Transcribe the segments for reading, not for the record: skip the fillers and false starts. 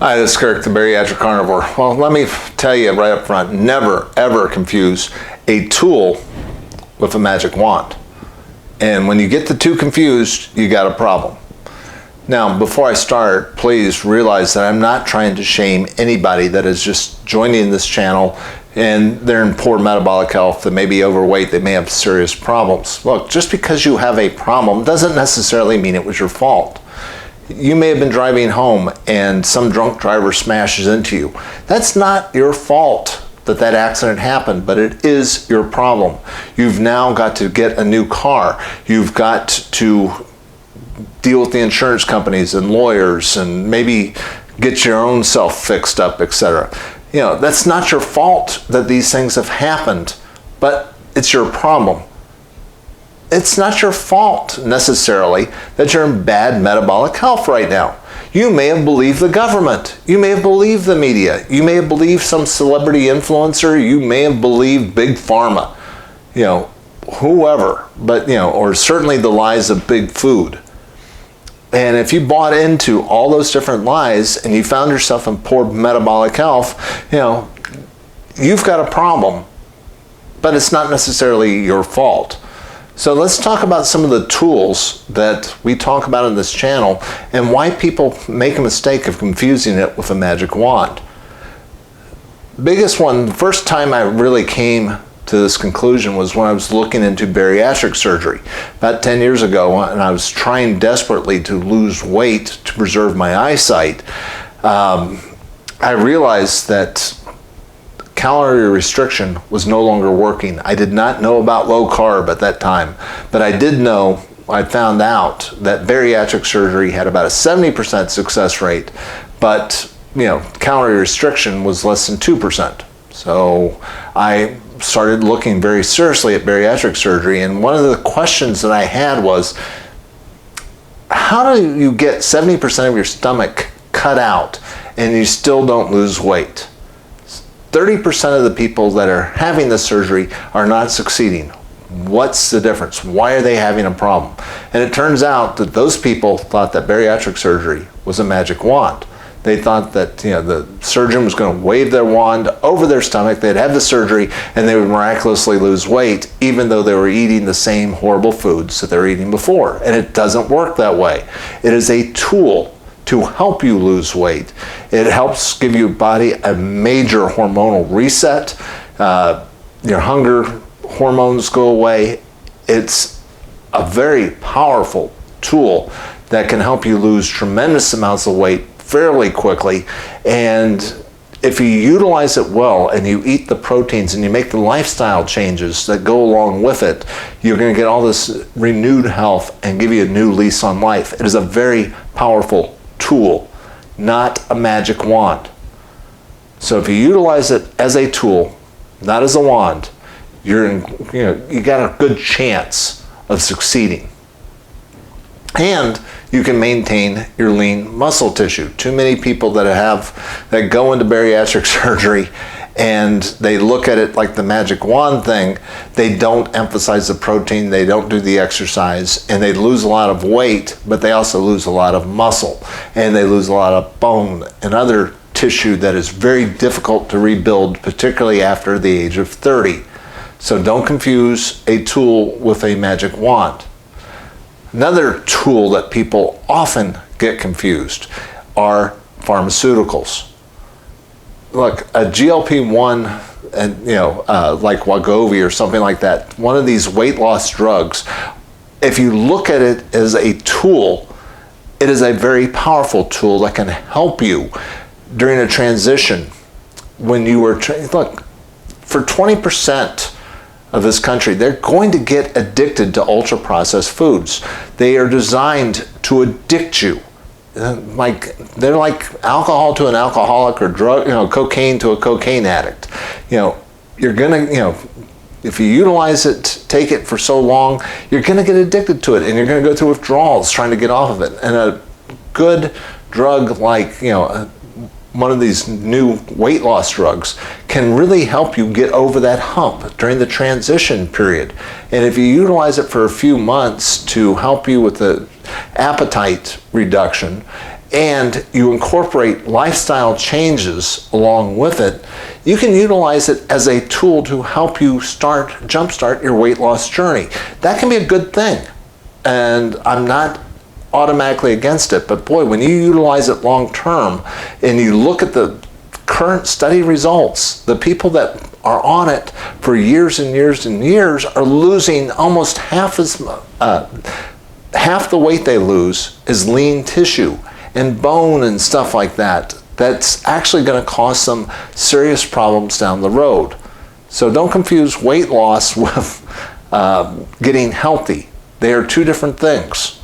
Hi, this is Kirk, the Bariatric Carnivore. Well, let me tell you right up front, never ever confuse a tool with a magic wand. And when you get the two confused, you got a problem. Now, before I start, please realize that I'm not trying to shame anybody that is just joining this channel and they're in poor metabolic health, they may be overweight, they may have serious problems. Look, just because you have a problem doesn't necessarily mean it was your fault. You may have been driving home and some drunk driver smashes into you. That's not your fault that that accident happened, but it is your problem. You've now got to get a new car. You've got to deal with the insurance companies and lawyers and maybe get your own self fixed up, etc. You know, that's not your fault that these things have happened, but it's your problem. It's not your fault necessarily that you're in bad metabolic health right now. You may have believed the government. You may have believed the media. You may have believed some celebrity influencer. You may have believed big pharma, you know, whoever, but, you know, or certainly the lies of big food. And if you bought into all those different lies and you found yourself in poor metabolic health, you know, you've got a problem, but it's not necessarily your fault. So let's talk about some of the tools that we talk about in this channel and why people make a mistake of confusing it with a magic wand. Biggest one, the first time I really came to this conclusion was when I was looking into bariatric surgery about 10 years ago, and I was trying desperately to lose weight to preserve my eyesight. I realized that calorie restriction was no longer working. I did not know about low carb at that time, but I did know, I found out that bariatric surgery had about a 70% success rate, but you know, calorie restriction was less than 2%. So I started looking very seriously at bariatric surgery, and one of the questions that I had was, how do you get 70% of your stomach cut out and you still don't lose weight? 30% of the people that are having the surgery are not succeeding. What's the difference? Why are they having a problem? And it turns out that those people thought that bariatric surgery was a magic wand. They thought that, you know, the surgeon was going to wave their wand over their stomach, they'd have the surgery, and they would miraculously lose weight, even though they were eating the same horrible foods that they were eating before. And it doesn't work that way. It is a tool to help you lose weight. It helps give your body a major hormonal reset. Your hunger hormones go away. It's a very powerful tool that can help you lose tremendous amounts of weight fairly quickly. And if you utilize it well and you eat the proteins and you make the lifestyle changes that go along with it, you're going to get all this renewed health and give you a new lease on life. It is a very powerful tool, not a magic wand. So if you utilize it as a tool, not as a wand, you got a good chance of succeeding. And you can maintain your lean muscle tissue. Too many people that go into bariatric surgery and they look at it like the magic wand thing. They don't emphasize the protein, they don't do the exercise, and they lose a lot of weight, but they also lose a lot of muscle, and they lose a lot of bone and other tissue that is very difficult to rebuild, particularly after the age of 30. So don't confuse a tool with a magic wand. Another tool that people often get confused are pharmaceuticals. Look, a GLP-1 and like Wegovy or something like that, one of these weight loss drugs, if you look at it as a tool, it is a very powerful tool that can help you during a transition. When you were, look, for 20% of this country, they're going to get addicted to ultra-processed foods. They are designed to addict you. They're like alcohol to an alcoholic, or cocaine to a cocaine addict. You're gonna, if you utilize it, take it for so long, you're gonna get addicted to it, and you're gonna go through withdrawals trying to get off of it. And a good drug like, one of these new weight loss drugs can really help you get over that hump during the transition period. And if you utilize it for a few months to help you with the appetite reduction and you incorporate lifestyle changes along with it, you can utilize it as a tool to help you jumpstart your weight loss journey. That can be a good thing, and I'm not automatically against it, but boy, when you utilize it long term and you look at the current study results, the people that are on it for years and years and years are losing almost half the weight they lose is lean tissue and bone and stuff like that. That's actually going to cause some serious problems down the road. So don't confuse weight loss with getting healthy. They are two different things.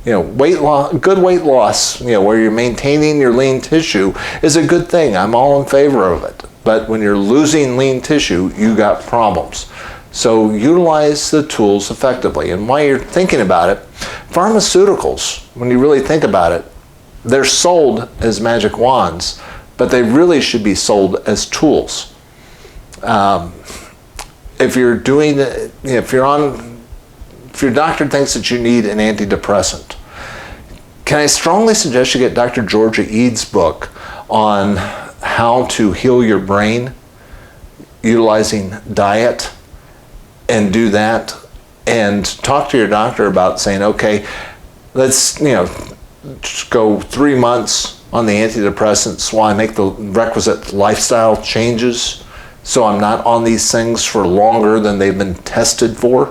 Weight loss, good weight loss, where you're maintaining your lean tissue is a good thing. I'm all in favor of it. But when you're losing lean tissue, you got problems. So utilize the tools effectively. And while you're thinking about it, pharmaceuticals, when you really think about it, they're sold as magic wands, but they really should be sold as tools. If your doctor thinks that you need an antidepressant, can I strongly suggest you get Dr. Georgia Eads' book on how to heal your brain utilizing diet, and do that, and talk to your doctor about saying, okay, let's just go 3 months on the antidepressants while I make the requisite lifestyle changes so I'm not on these things for longer than they've been tested for,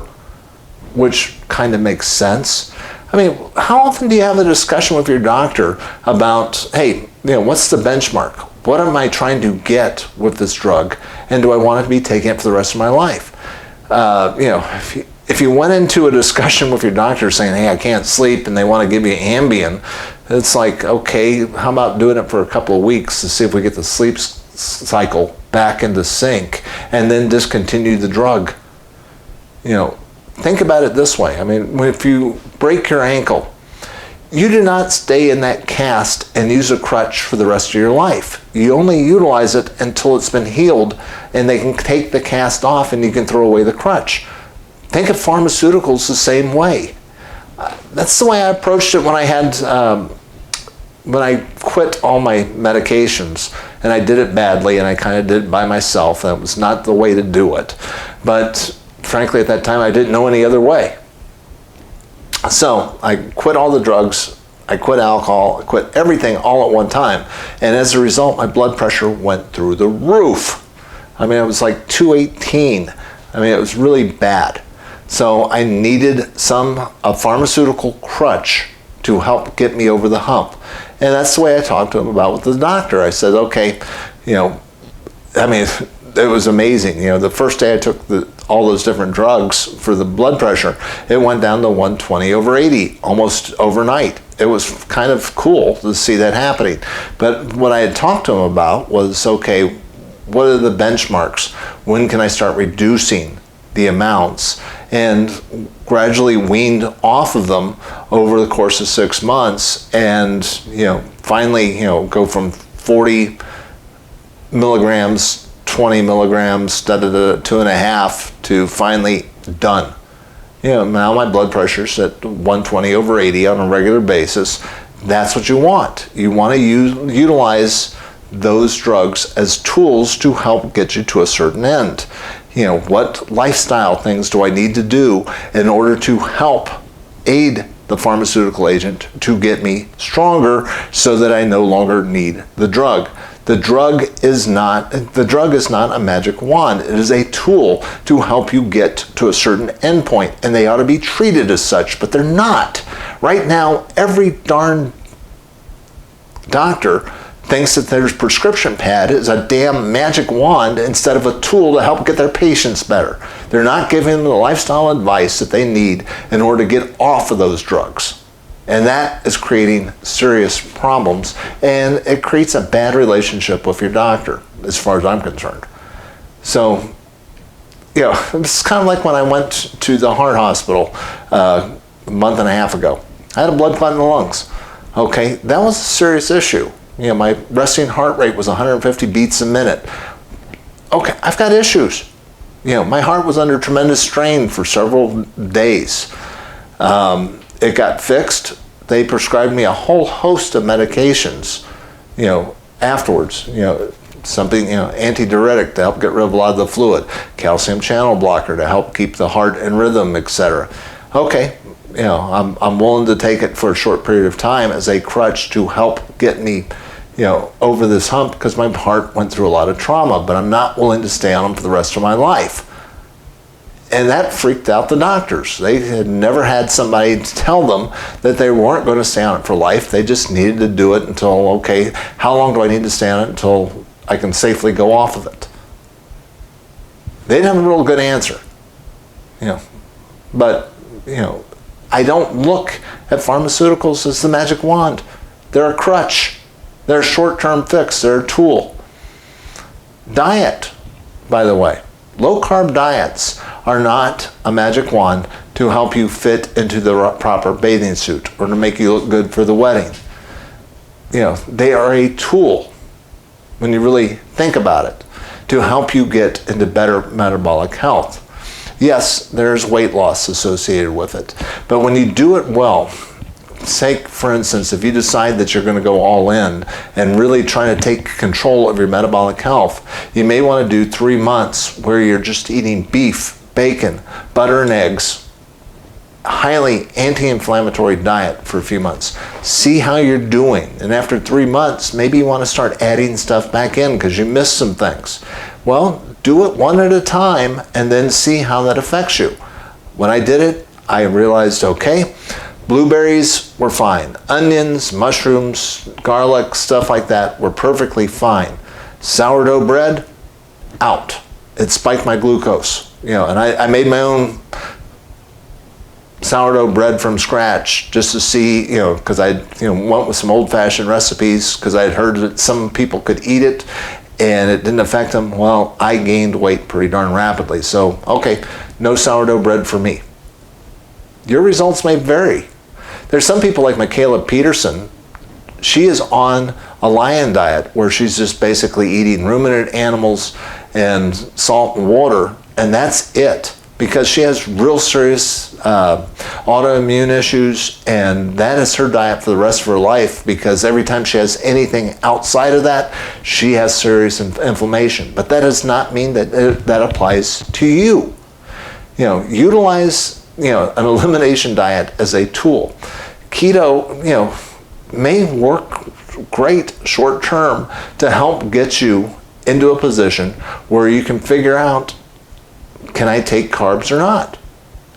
which kind of makes sense. I mean, how often do you have a discussion with your doctor about, hey, what's the benchmark? What am I trying to get with this drug? And do I want to be taking it for the rest of my life? If you went into a discussion with your doctor saying, hey, I can't sleep, and they want to give you Ambien, it's like, okay, how about doing it for a couple of weeks to see if we get the sleep cycle back into sync, and then discontinue the drug? Think about it this way. I mean, if you break your ankle, you do not stay in that cast and use a crutch for the rest of your life. You only utilize it until it's been healed and they can take the cast off and you can throw away the crutch. Think of pharmaceuticals the same way. That's the way I approached it when I quit all my medications, and I did it badly, and I kind of did it by myself. That was not the way to do it. But frankly, at that time, I didn't know any other way. So I quit all the drugs, I quit alcohol, I quit everything all at one time. And as a result, my blood pressure went through the roof. I mean, it was like 218. I mean, it was really bad. So I needed a pharmaceutical crutch to help get me over the hump. And that's the way I talked to him about with the doctor. I said, okay, it was amazing. The first day I took all those different drugs for the blood pressure, it went down to 120/80 almost overnight. It was kind of cool to see that happening. But what I had talked to him about was, okay, what are the benchmarks? When can I start reducing the amounts? And gradually weaned off of them over the course of 6 months, and finally go from 40 milligrams, 20 milligrams, 2.5 to finally done. Now my blood pressure's at 120/80 on a regular basis. That's what you want. You want to utilize those drugs as tools to help get you to a certain end. What lifestyle things do I need to do in order to help aid the pharmaceutical agent to get me stronger so that I no longer need the drug? The drug is not a magic wand. It is a tool to help you get to a certain endpoint, and they ought to be treated as such, but they're not. Right now, every darn doctor thinks that their prescription pad is a damn magic wand instead of a tool to help get their patients better. They're not giving them the lifestyle advice that they need in order to get off of those drugs. And that is creating serious problems, and it creates a bad relationship with your doctor, as far as I'm concerned. So, it's kind of like when I went to the heart hospital a month and a half ago. I had a blood clot in the lungs. Okay, that was a serious issue. My resting heart rate was 150 beats a minute. Okay, I've got issues. My heart was under tremendous strain for several days. It got fixed they prescribed me a whole host of medications, afterwards, something, antidiuretic to help get rid of a lot of the fluid, calcium channel blocker to help keep the heart in rhythm, etc. Okay, I'm willing to take it for a short period of time as a crutch to help get me, over this hump, because my heart went through a lot of trauma, but I'm not willing to stay on them for the rest of my life. And that freaked out the doctors. They had never had somebody tell them that they weren't going to stay on it for life. They just needed to do it until, okay, how long do I need to stay on it until I can safely go off of it? They didn't have a real good answer. But, I don't look at pharmaceuticals as the magic wand. They're a crutch. They're a short-term fix. They're a tool. Diet, by the way. Low-carb diets are not a magic wand to help you fit into the proper bathing suit or to make you look good for the wedding. They are a tool, when you really think about it, to help you get into better metabolic health. Yes, there's weight loss associated with it, but when you do it well, say, for instance, if you decide that you're going to go all in and really try to take control of your metabolic health, you may want to do 3 months where you're just eating beef, bacon, butter, and eggs, highly anti-inflammatory diet for a few months. See how you're doing, and after 3 months, maybe you want to start adding stuff back in because you missed some things. Well, do it one at a time and then see how that affects you. When I did it, I realized, okay, blueberries were fine. Onions, mushrooms, garlic, stuff like that were perfectly fine. Sourdough bread, out. It spiked my glucose. And I made my own sourdough bread from scratch just to see, because I went with some old-fashioned recipes because I had heard that some people could eat it and it didn't affect them. Well, I gained weight pretty darn rapidly. So, okay, no sourdough bread for me. Your results may vary. There's some people like Michaela Peterson. She is on a lion diet where she's just basically eating ruminant animals and salt and water, and that's it, because she has real serious autoimmune issues, and that is her diet for the rest of her life, because every time she has anything outside of that, she has serious inflammation. But that does not mean that that applies to you. Utilize an elimination diet as a tool. Keto, may work great short term to help get you into a position where you can figure out, can I take carbs or not?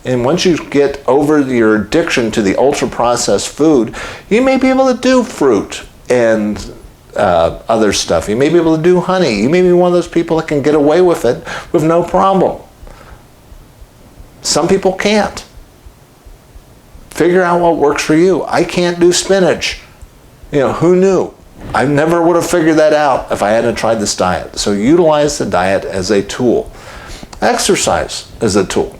And once you get over your addiction to the ultra-processed food, you may be able to do fruit and other stuff. You may be able to do honey. You may be one of those people that can get away with it with no problem. Some people can't. Figure out what works for you. I can't do spinach. Who knew? I never would have figured that out if I hadn't tried this diet. So utilize the diet as a tool. Exercise is a tool.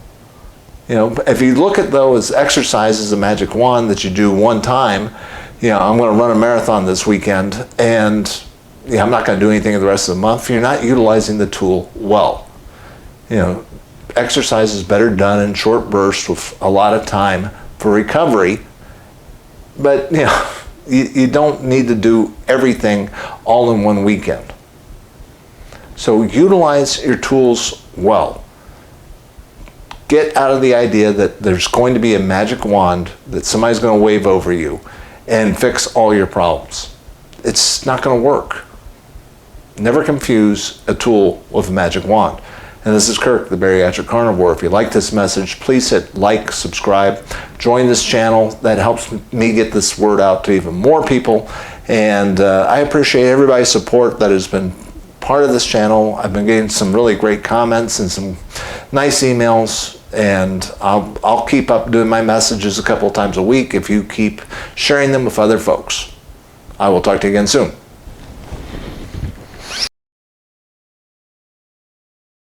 If you look at though as exercise as a magic wand that you do one time, I'm going to run a marathon this weekend and I'm not going to do anything the rest of the month. You're not utilizing the tool well. Exercise is better done in short bursts with a lot of time for recovery, but you don't need to do everything all in one weekend. So utilize your tools well. Get out of the idea that there's going to be a magic wand that somebody's going to wave over you and fix all your problems. It's not going to work. Never confuse a tool with a magic wand. And this is Kirk, the Bariatric Carnivore. If you like this message, please hit like, subscribe, join this channel. That helps me get this word out to even more people. And I appreciate everybody's support that has been part of this channel. I've been getting some really great comments and some nice emails. And I'll keep up doing my messages a couple of times a week if you keep sharing them with other folks. I will talk to you again soon.